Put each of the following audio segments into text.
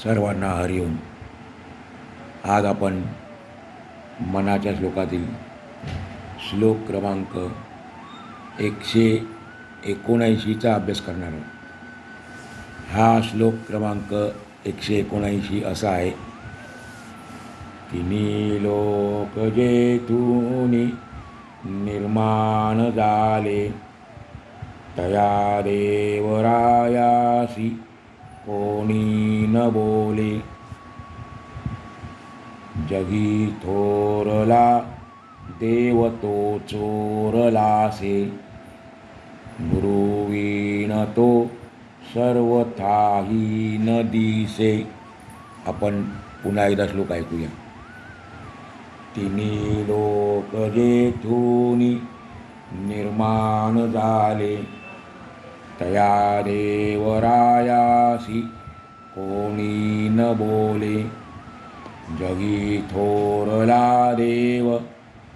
सर्वांना हरिओम. आज आपण मनाच्या श्लोकातील श्लोक क्रमांक 179चा अभ्यास करणार आहोत. हा श्लोक क्रमांक 179 असा आहे. तिन्ही लोक जेथूनी निर्माण झाले, तया देवरायासी कोणी न बोले. जगी थोरला देव तो चोरलासे, गुरुविण तो सर्वथाही न दिसे. आपण पुन्हा एकदा श्लोक ऐकूया. तिन्ही लोक जेथूनी निर्माण झाले, तया देवरायासी कोणी न बोले. जगी थोरला देव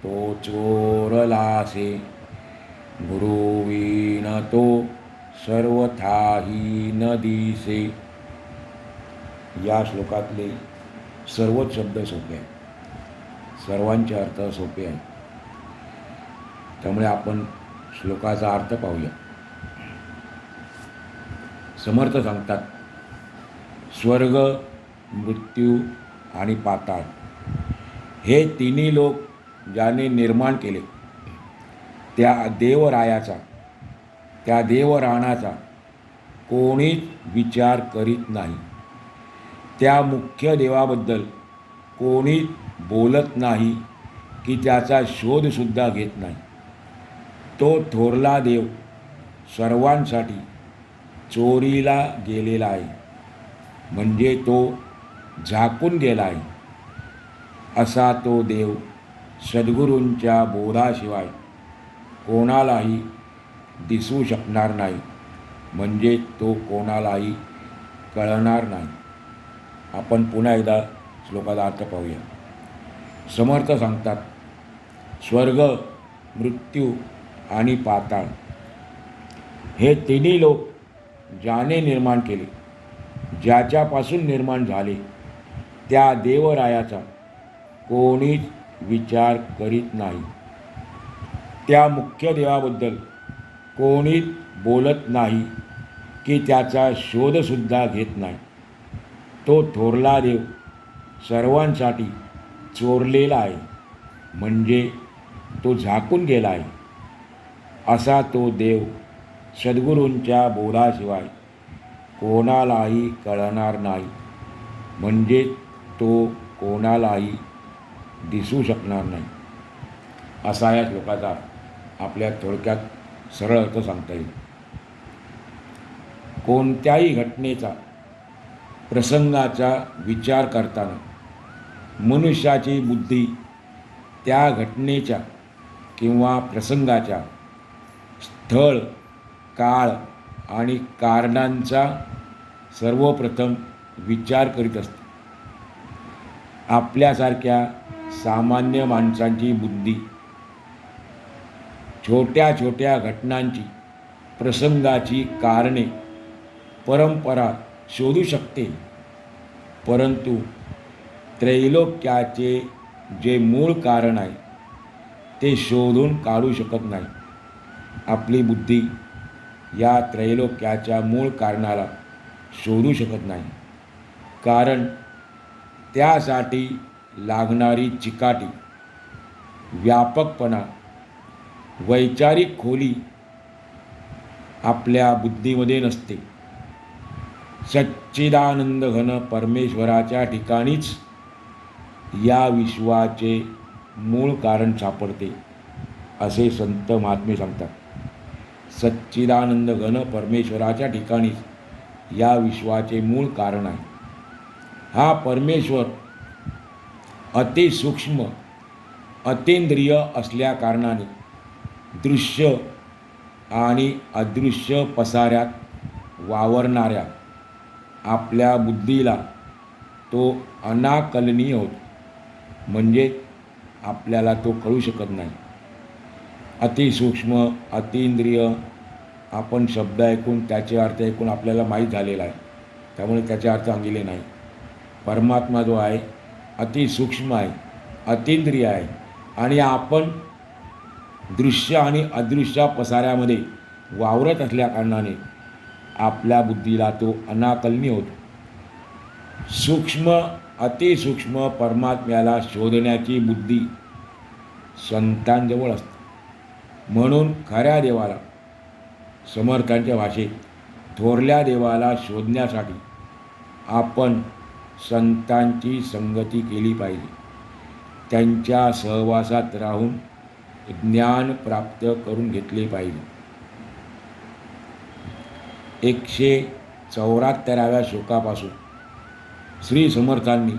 तो चोरलासे, गुरुविण तो सर्वथाही न दिसे. या श्लोकातले सर्वच शब्द सोपे आहेत, सर्वांचे अर्थ सोपे आहेत. त्यामुळे आपण श्लोकाचा अर्थ पाहूया. समर्थ सांगतात, स्वर्ग, मृत्यू आणि पाताळ हे तिन्ही लोक ज्याने निर्माण केले, त्या देवरायाचा, त्या देवराणाचा कोणीच विचार करीत नाही. त्या मुख्य देवाबद्दल कोणीच बोलत नाही की त्याचा शोधसुद्धा घेत नाही. तो थोरला देव सर्वांसाठी चोरीला गेलेला आहे, म्हणजे तो झाकून गेला आहे. असा तो देव सद्गुरूंच्या बोधाशिवाय कोणालाही दिसू शकणार नाही, म्हणजे तो कोणालाही कळणार नाही. आपण पुन्हा एकदा श्लोकाचा अर्थ पाहूया. समर्थ सांगतात, स्वर्ग, मृत्यू आणि पाताळ हे तिन्ही लोक ज्याने निर्माण केले, ज्याच्यापासून निर्माण झाले, त्या देवरायाचा कोणीच विचार करीत नाही. त्या मुख्य देवाबद्दल कोणीच बोलत नाही की त्याचा शोधसुद्धा घेत नाही. तो थोरला देव सर्वांसाठी चोरलेला आहे, म्हणजे तो झाकून गेला आहे. असा तो देव सद्गुरूंच्या बोधाशिवाय कोणालाही कळणार नाही, म्हणजे तो कोणालाही दिसू शकणार नाही. असा या श्लोकाचा आपल्या थोडक्यात सरळ अर्थ सांगता येईल. कोणत्याही घटनेचा, प्रसंगाचा विचार करताना मनुष्याची बुद्धी त्या घटनेच्या किंवा प्रसंगाच्या स्थळ, काळ आणि कारणांचा सर्वप्रथम विचार करीत असते. आपल्यासारख्या सामान्य माणसांची बुद्धी छोट्या छोट्या घटनांची, प्रसंगाची कारणे, परंपरा शोधू शकते, परंतु त्रैलोक्याचे जे मूळ कारण आहे ते शोधून काढू शकत नाही. आपली बुद्धी या त्रैलोक्याच्या मूळ कारणाला शोधू शकत नाही, कारण त्यासाठी लागणारी चिकाटी, व्यापकपणा, वैचारिक खोली आपल्या बुद्धीमध्ये नसते. सच्चिदानंद घन परमेश्वराच्या ठिकाणीच या विश्वाचे मूळ कारण सापडते, असे संत महात्मे सांगतात. सच्चिदानंद घन परमेश्वराच्या ठिकाणीच या विश्वाचे मूळ कारण आहे. हा परमेश्वर अतिसूक्ष्म, अतींद्रिय असल्या कारणाने दृश्य आणि अदृश्य पसाऱ्यात वावरणाऱ्या आपल्या बुद्धीला तो अनाकलनीय होतो, म्हणजे आपल्याला तो कळू शकत नाही. अतिसूक्ष्म, अतींद्रिय आपण शब्द ऐकून, त्याचे अर्थ ऐकून आपल्याला माहीत झालेला आहे, त्यामुळे त्याचे अर्थ सांगितले नाही. परमात्मा जो आहे अतिसूक्ष्म आहे, अतींद्रिय आहे आणि आपण दृश्य आणि अदृश्य पसाऱ्यामध्ये वावरत असल्याकारणाने आपल्या बुद्धीला तो अनाकलनीय होतो. सूक्ष्म अतिसूक्ष्म परमात्म्याला शोधण्याची बुद्धी संतांजवळ असते. म्हणून खऱ्या देवाला, समर्थांच्या भाषेत थोरल्या देवाला शोधण्यासाठी आपण संतांची संगती केली पाहिजे. त्यांच्या सहवासात राहून ज्ञान प्राप्त करून घेतले पाहिजे. 174व्या श्लोकापासून श्री समर्थांनी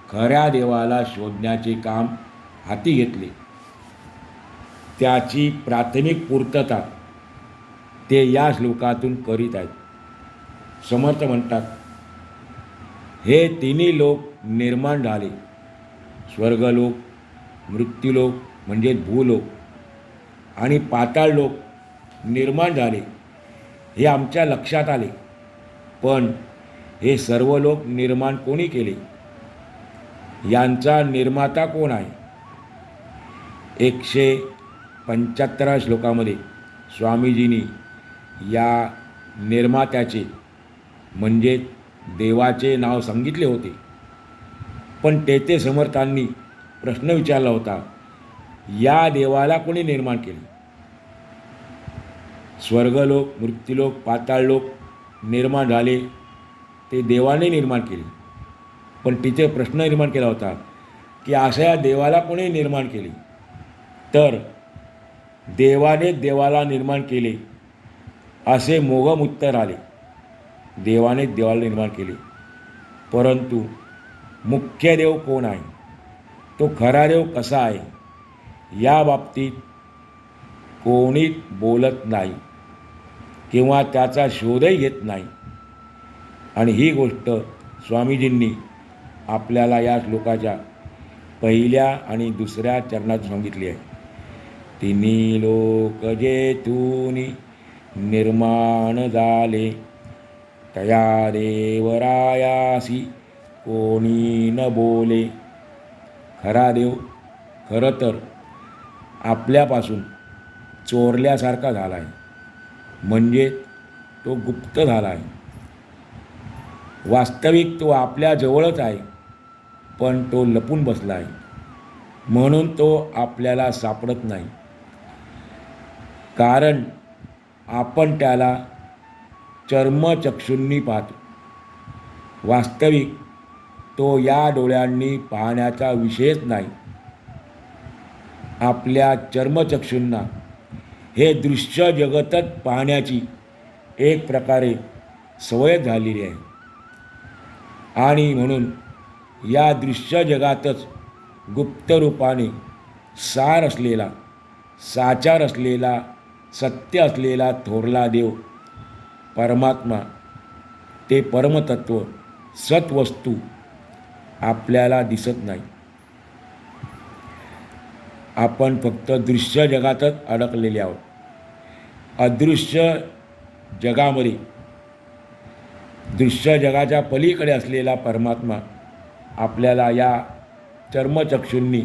खऱ्या देवाला शोधण्याचे काम हाती घेतले. त्याची प्राथमिक पूर्तता ते या श्लोकातून करीत आहेत. समर्थ म्हणतात, हे तिन्ही लोक निर्माण झाले, स्वर्गलोक, मृत्यूलोक म्हणजे भूलोक आणि पाताळ लोक निर्माण झाले हे आमच्या लक्षात आले. पण हे सर्व लोक निर्माण कोणी केले? यांचा निर्माता कोण आहे? 175 श्लोकामध्ये स्वामीजींनी या निर्मात्याचे म्हणजे देवाचे नाव सांगितले होते. पण तेथे समर्थांनी प्रश्न विचारला होता, या देवाला कोणी निर्माण केले? स्वर्गलोक, मृत्यूलोक, पाताळलोक निर्माण झाले ते देवाने निर्माण केले. पण तिथे प्रश्न निर्माण केला होता की अशा या देवाला कोणी निर्माण केले? तर देवाने देवाला निर्माण केले असे मोघम उत्तर आले. देवाने देवाला निर्माण केले, परंतु मुख्य देव कोण आहे, तो खरा देव कसा आहे, या बाबतीत कोणी बोलत नाही किंवा त्याचा शोधही घेत नाही. आणि ही गोष्ट स्वामीजींनी आपल्याला या श्लोकाच्या पहिल्या आणि दुसऱ्या चरणात सांगितली आहे. तिन्ही लोक जेथून निर्माण झाले, तया देवरायासी कोणी न बोले. खरा देव खरं तर आपल्यापासून चोरल्यासारखा झाला आहे, म्हणजे तो गुप्त झाला आहे. वास्तविक तो आपल्या जवळच आहे, पण तो लपून बसला आहे, म्हणून तो आपल्याला सापडत नाही. कारण आपण त्याला चर्मचक्षूंनी पाहतो. वास्तविक तो या डोळ्यांनी पाहण्याचा विषयच नाही. आपल्या चर्मचक्षूंना हे दृश्य जगतच पाहण्याची एक प्रकारे सवय झालेली आहे. आणि म्हणून या दृश्य जगातच गुप्त रूपाने सार असलेला, साचार असलेला, सत्य असलेला थोरला देव परमात्मा, ते परमतत्व, सत्वस्तू आपल्याला दिसत नाही. आपण फक्त दृश्य जगातच अडकलेले आहोत. अदृश्य जगामध्ये, दृश्य जगाच्या पलीकडे असलेला परमात्मा आपल्याला या चर्मचक्षूंनी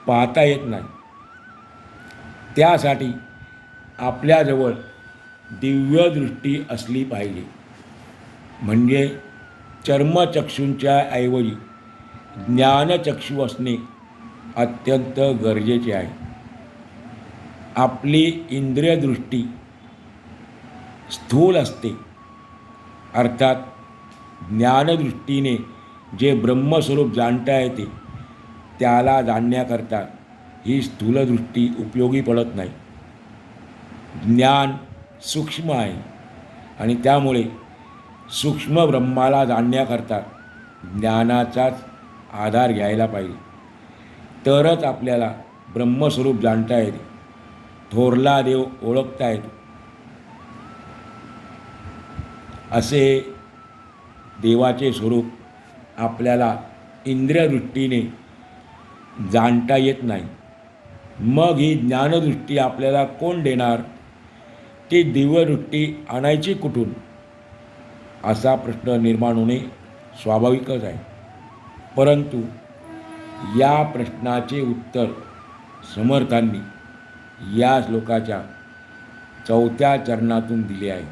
पाहता येत नाही. त्यासाठी आपल्याजवळ दिव्य दृष्टी असली पाहिजे. म्हणजे चर्मचक्षूंच्या ऐवजी ज्ञानचक्षू असणे अत्यंत गरजेचे आहे. आपली इंद्रियदृष्टी स्थूल असते, अर्थात ज्ञानदृष्टीने जे ब्रह्मस्वरूप जाणता येते त्याला जाणण्याकरता ही स्थूलदृष्टी उपयोगी पडत नाही. ज्ञान सूक्ष्म आहे आणि त्यामुळे सूक्ष्म ब्रह्माला जाणण्याकरता ज्ञानाचाच आधार घ्यायला पाहिजे. तरच आपल्याला ब्रह्मस्वरूप जाणता येते, थोरला देव ओळखता येतो. असे देवाचे स्वरूप आपल्याला इंद्रियदृष्टीने जाणता येत नाही. मग ही ज्ञानदृष्टी आपल्याला कोण देणार? ती दिव्यदृष्टी आणायची कुठून, असा प्रश्न निर्माण होणे स्वाभाविकच आहे. परंतु या प्रश्नाचे उत्तर समर्थांनी या श्लोकाच्या 4थ्या चरणातून दिले आहे.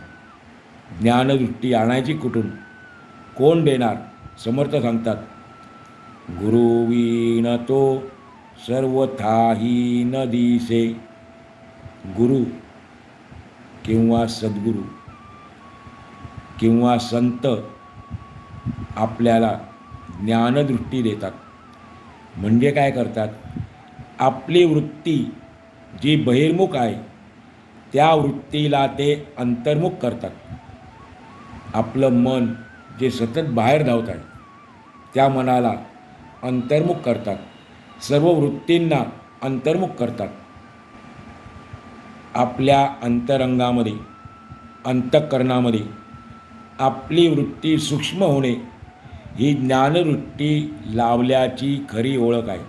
ज्ञानदृष्टी आणायची कुठून, कोण देणार? समर्थ सांगतात, गुरुविन तो सर्वथाही न दिसे. गुरु किंवा सद्गुरू किंवा संत आपल्याला ज्ञानदृष्टी देतात. म्हणजे काय करतात? आपली वृत्ती जी बहिर्मुख आहे त्या वृत्तीला ते अंतर्मुख करतात. आपलं मन जे सतत बाहेर धावत आहे त्या मनाला अंतर्मुख करतात. सर्व वृत्तींना अंतर्मुख करतात. आपल्या अंतरंगामध्ये, अंतःकरणामध्ये आपली वृत्ती सूक्ष्म होणे ही ज्ञानवृत्ती लावल्याची खरी ओळख आहे.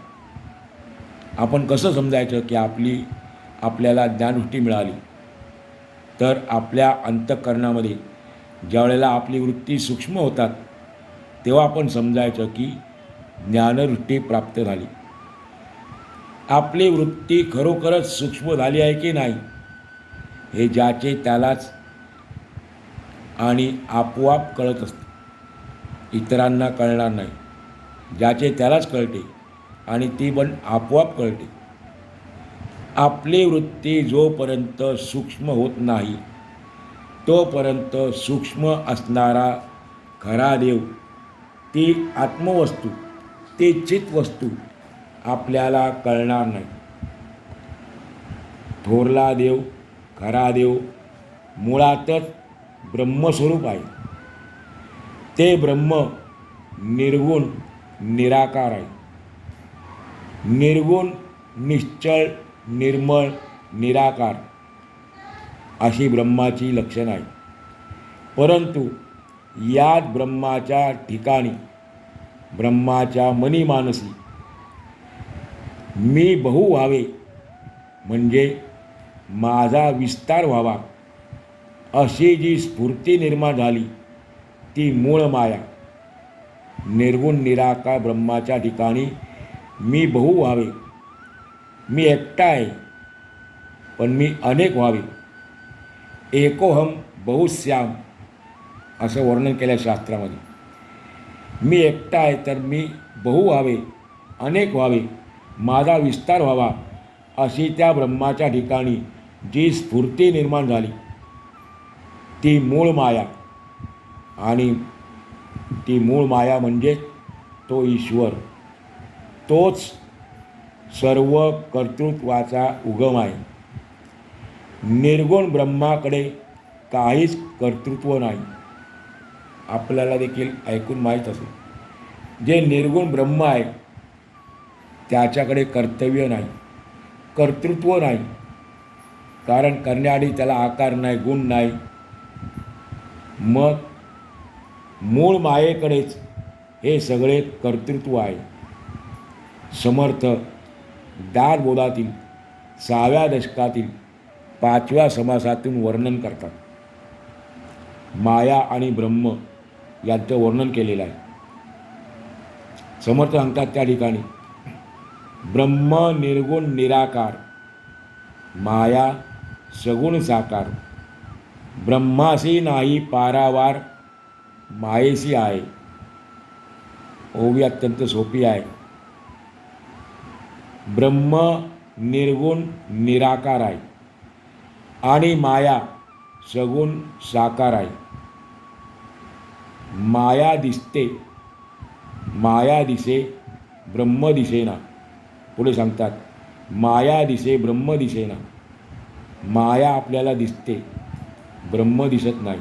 आपण कसं समजायचं की आपल्याला ज्ञानवृत्ती मिळाली? तर आपल्या अंतःकरणामध्ये ज्या वेळेला आपली वृत्ती सूक्ष्म होतात तेव्हा आपण समजायचं की ज्ञानवृत्ती प्राप्त झाली. आपली वृत्ती खरोखरच सूक्ष्म झाली आहे की नाही हे ज्याचे त्यालाच आणि आपोआप कळत असते. इतरांना कळणार नाही. ज्याचे त्यालाच कळते आणि ती पण आपोआप कळते. आपली वृत्ती जोपर्यंत सूक्ष्म होत नाही तोपर्यंत सूक्ष्म असणारा खरा देव, ती आत्मवस्तू, ती चित्वस्तू आपल्याला कळणार नाही. थोरला देव, खरा देव मुळातच ब्रह्मस्वरूप आहे. ते ब्रह्म निर्गुण निराकार आहे. निर्गुण, निश्चळ, निर्मळ, निराकार अशी ब्रह्माची लक्षणं आहेत. परंतु याच ब्रह्माच्या ठिकाणी, ब्रह्माच्या मनीमानसी मी बहु व्हावे म्हणजे माझा विस्तार व्हावा अशी जी स्फूर्ती निर्माण झाली ती मूळ माया. निर्गुण निराकार ब्रह्माच्या ठिकाणी मी बहु व्हावे, मी एकटा आहे पण मी अनेक व्हावे. एकोहम बहुश्याम असं वर्णन केलं शास्त्रामध्ये. मी एकटा आहे तर मी बहु व्हावे, अनेक व्हावे, माझा विस्तार व्हावा अशी त्या ब्रह्माच्या ठिकाणी जी स्फूर्ती निर्माण झाली ती मूळ माया. आणि ती मूळ माया म्हणजे तो ईश्वर, तोच सर्व कर्तृत्वाचा उगम आहे. निर्गुण ब्रह्माकडे काहीच कर्तृत्व नाही. आपल्याला देखील ऐकून माहीत असेल, जे निर्गुण ब्रह्म आहे त्याच्याकडे कर्तव्य नाही, कर्तृत्व नाही. कारण करण्याआधी त्याला आकार नाही, गुण नाही. मग मूळ मायेकडेच हे सगळे कर्तृत्व आहे. समर्थ दासबोधातील 6व्या दशकातील 5व्या समासातून वर्णन करतात. माया आणि ब्रह्म यांचं वर्णन केलेलं आहे. समर्थ सांगतात त्या ठिकाणी, ब्रह्म निर्गुण निराकार, माया सगुण साकार. ब्रह्मासी नाही पारावार, मायेशी आहे. ओवी अत्यंत सोपी आहे. ब्रह्म निर्गुण निराकार आहे आणि माया सगुण साकार आहे. माया दिसते, माया दिसे, ब्रह्म दिसेना. पुढे सांगतात, माया दिसे ब्रह्म दिसेना. माया आपल्याला दिसते, ब्रह्म दिसत नाही.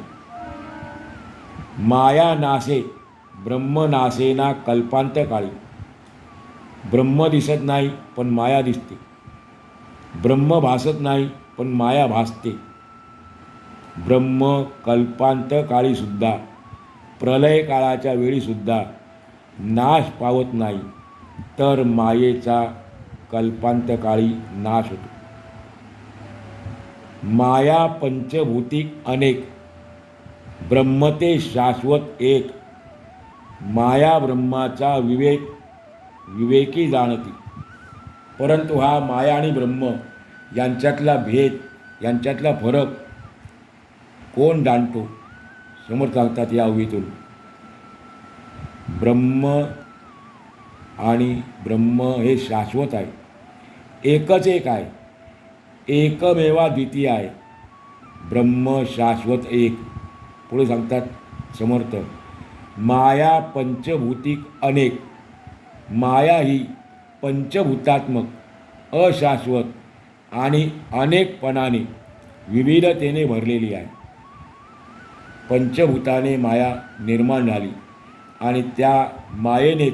माया नासे, ब्रह्म नासेना कल्पांत काळी. ब्रह्म दिसत नाही पण माया दिसते. ब्रह्म भासत नाही पण माया भासते. ब्रह्म कल्पांत काळीसुद्धा, प्रलय काळाच्या वेळीसुद्धा नाश पावत नाही, तर मायेचा कल्पांतकाळी नाश होतो. माया पंचभूतिक अनेक, ब्रह्म ते शाश्वत एक. माया ब्रह्माचा विवेकी जाणती. परंतु हा माया आणि ब्रह्म यांच्यातला भेद, यांच्यातला फरक कोण जाणतो? समर्थ सांगतात या ओवीतून, ब्रह्म आणि ब्रह्म हे शाश्वत आहे, एकच एक आहे, एकमेवा द्वितीय आहे, ब्रह्म शाश्वत एक. पुढे सांगतात समर्थ, माया पंचभूतिक अनेक. माया ही पंचभूतात्मक, अशाश्वत आणि अनेकपणाने, विविधतेने भरलेली आहे. पंचभूताने माया निर्माण झाली आणि त्या मायेनेच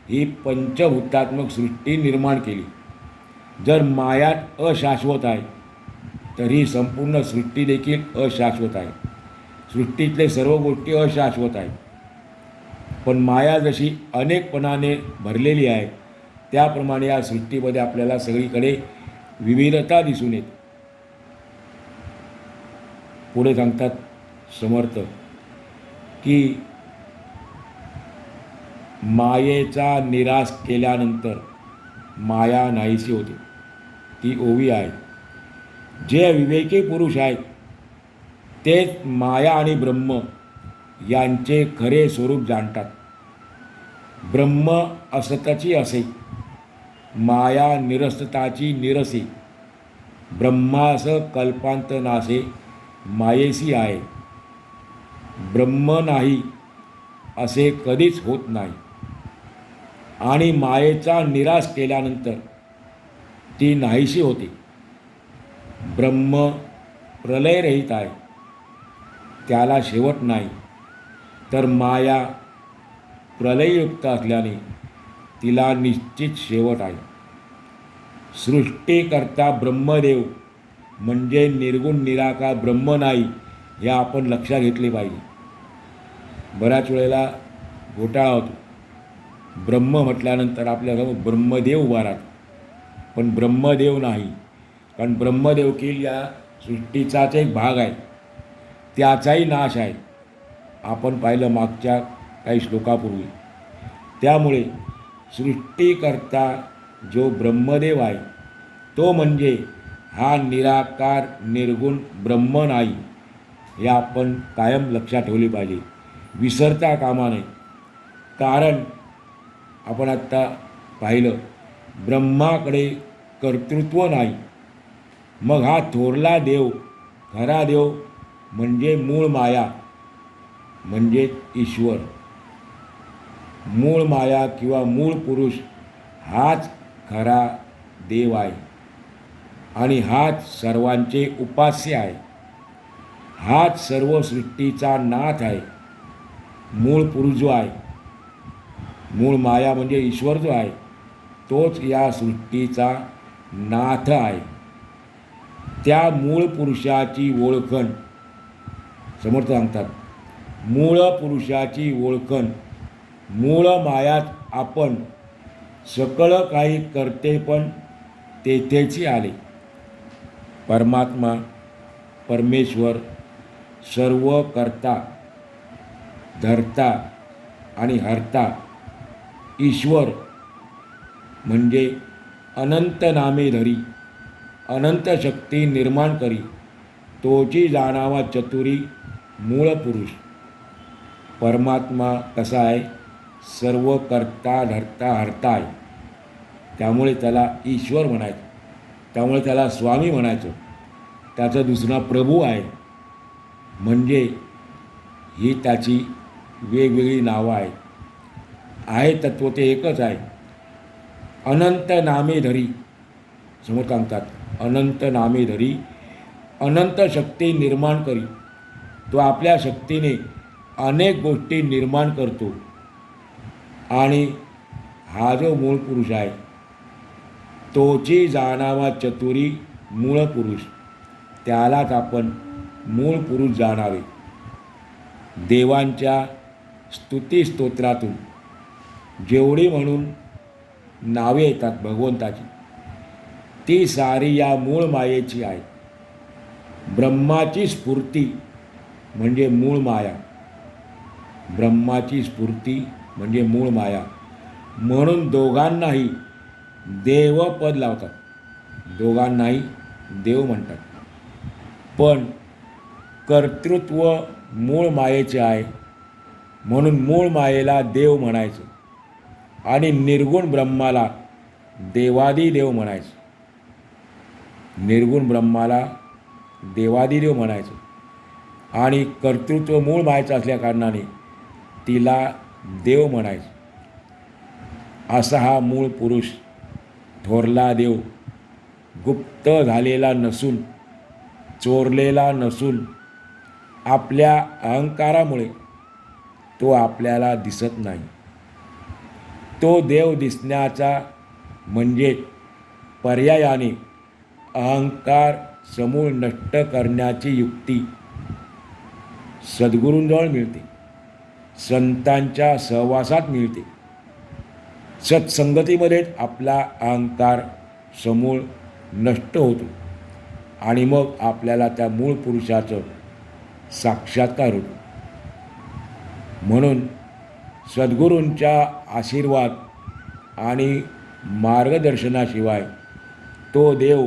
ही पंचभूतात्मक सृष्टी निर्माण केली. जर मायात अशाश्वत आहे तर ही संपूर्ण सृष्टी देखील अशाश्वत आहे. सृष्टीतले सर्व गोष्टी अशाश्वत आहेत. पण माया जशी अनेकपणाने भरलेली आहे त्याप्रमाणे या सृष्टीमध्ये आपल्याला सगळीकडे विविधता दिसून येते. पुढे सांगतात समर्थ की मायेचा निराश केल्यानंतर माया नाहीशी होते. ती ओवी आहे. जे विवेकी पुरुष आहेत तेच माया आणि ब्रह्म यांचे खरे स्वरूप जाणतात. ब्रह्म असतची असे, माया निरस्तताची निरसे. ब्रह्मास कल्पांत नासे, मायेसी आहे. ब्रह्म नाही असे कधीच होत नाही आणि मायेचा निराश केल्यानंतर ती नाहीशी होते. ब्रह्म प्रलयरहित आहे, त्याला शेवट नाही. तर माया प्रलययुक्त असल्याने तिला निश्चित शेवट आहे. सृष्टीकर्ता ब्रह्मदेव म्हणजे निर्गुण निराकार ब्रह्म नाही, हे आपण लक्षात घेतले पाहिजे. बऱ्याच वेळेला घोटाळा होतो. ब्रह्म म्हटल्यानंतर आपल्यासमोर ब्रह्मदेव उभा राहतो, पण ब्रह्मदेव नाही. कारण ब्रह्मदेवकील या सृष्टीचाच एक भाग आहे, त्याचाही नाश आहे. आपण पाहिलं मागच्या काही श्लोकापूर्वी. त्यामुळे सृष्टीकर्ता जो ब्रह्मदेव आहे तो म्हणजे हा निराकार निर्गुण ब्रह्म नाही, हे आपण कायम लक्षात ठेवले पाहिजे, विसरता कामा नये. कारण आपण आत्ता पाहिलं ब्रह्माकडे कर्तृत्व नाही. मग हा थोरला देव, खरा देव म्हणजे मूळ माया, म्हणजे ईश्वर. मूळ माया किंवा मूळ पुरुष हाच खरा देव आहे आणि हाच सर्वांचे उपास्य आहे. हाच सर्व सृष्टीचा नाथ आहे. मूळ पुरुष जो आहे, मूळ माया म्हणजे ईश्वर जो आहे, तोच या सृष्टीचा नाथ आहे. त्या मूळ पुरुषाची ओळखण समर्थ सांगतात, मूळ पुरुषाची ओळखण, मूळ मायात आपण सकळ काही करते पण तेथेची आले. परमात्मा, परमेश्वर, सर्व करता, धरता आणि हरता ईश्वर म्हणजे अनंत नामे धरी, अनंत शक्ती निर्माण करी, तोची जाणावा चतुरी मूळ पुरुष. परमात्मा कसा आहे? सर्व करता धरता हरता आहे. त्यामुळे त्याला ईश्वर म्हणायचं, त्यामुळे त्याला स्वामी म्हणायचं. त्याचं दुसरा प्रभू आहे. म्हणजे ही त्याची वेगवेगळी नावं आहेत. आहे तत्व ते एकच आहे. अनंत नामे धरी समोर सांगतात, अनंत नामे धरी अनंत शक्ती निर्माण करी. तो आपल्या शक्तीने अनेक गोष्टी निर्माण करतो आणि हा जो मूळ पुरुष आहे तोची जाणावा चतुरी मूळ पुरुष, त्यालाच आपण मूळ पुरुष जाणावे. देवांच्या स्तुती स्तोत्रातून जेवढी म्हणून नावे येतात भगवंताची, ती सारी या मूळ मायेची आहे. ब्रह्माची स्फूर्ती म्हणजे मूळ माया. ब्रह्माची स्फूर्ती म्हणजे मूळ माया. म्हणून दोघांनाही देवपद लावतात, दोघांनाही देव म्हणतात. पण कर्तृत्व मूळ मायेचे आहे, म्हणून मूळ मायेला देव म्हणायचं आणि निर्गुण ब्रह्माला देवादिदेव म्हणायचं. निर्गुण ब्रह्माला देवादिदेव म्हणायचं आणि कर्तृत्व मूळ मायेचं असल्याकारणाने तिला देव म्हणायचं. असा हा मूळ पुरुष, थोरला देव, गुप्त झालेला नसून, चोरलेला नसून, आपल्या अहंकारामुळे तो आपल्याला दिसत नाही. तो देव दिसण्याचा म्हणजे पर्यायाने अहंकार समूळ नष्ट करण्याची युक्ती सद्गुरूंजवळ मिळते, संतांच्या सहवासात मिळते. सत्संगतीमध्येच आपला अहंकार समूळ नष्ट होतो आणि मग आपल्याला त्या मूळ पुरुषाचं साक्षात्कार होतो. म्हणून सद्गुरूंच्या आशीर्वाद आणि मार्गदर्शनाशिवाय तो देव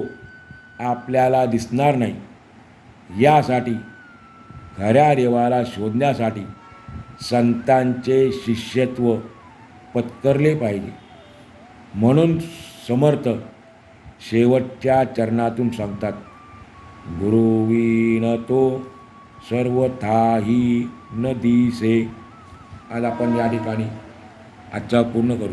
आपल्याला दिसणार नाही. यासाठी खऱ्या देवाला शोधण्यासाठी संतांचे शिष्यत्व पत्करले पाहिजे. म्हणून समर्थ शेवटच्या चरणातून सांगतात, गुरुविन तो सर्वथाही न दिसे. आज आपण या ठिकाणी आजचा पूर्ण करू.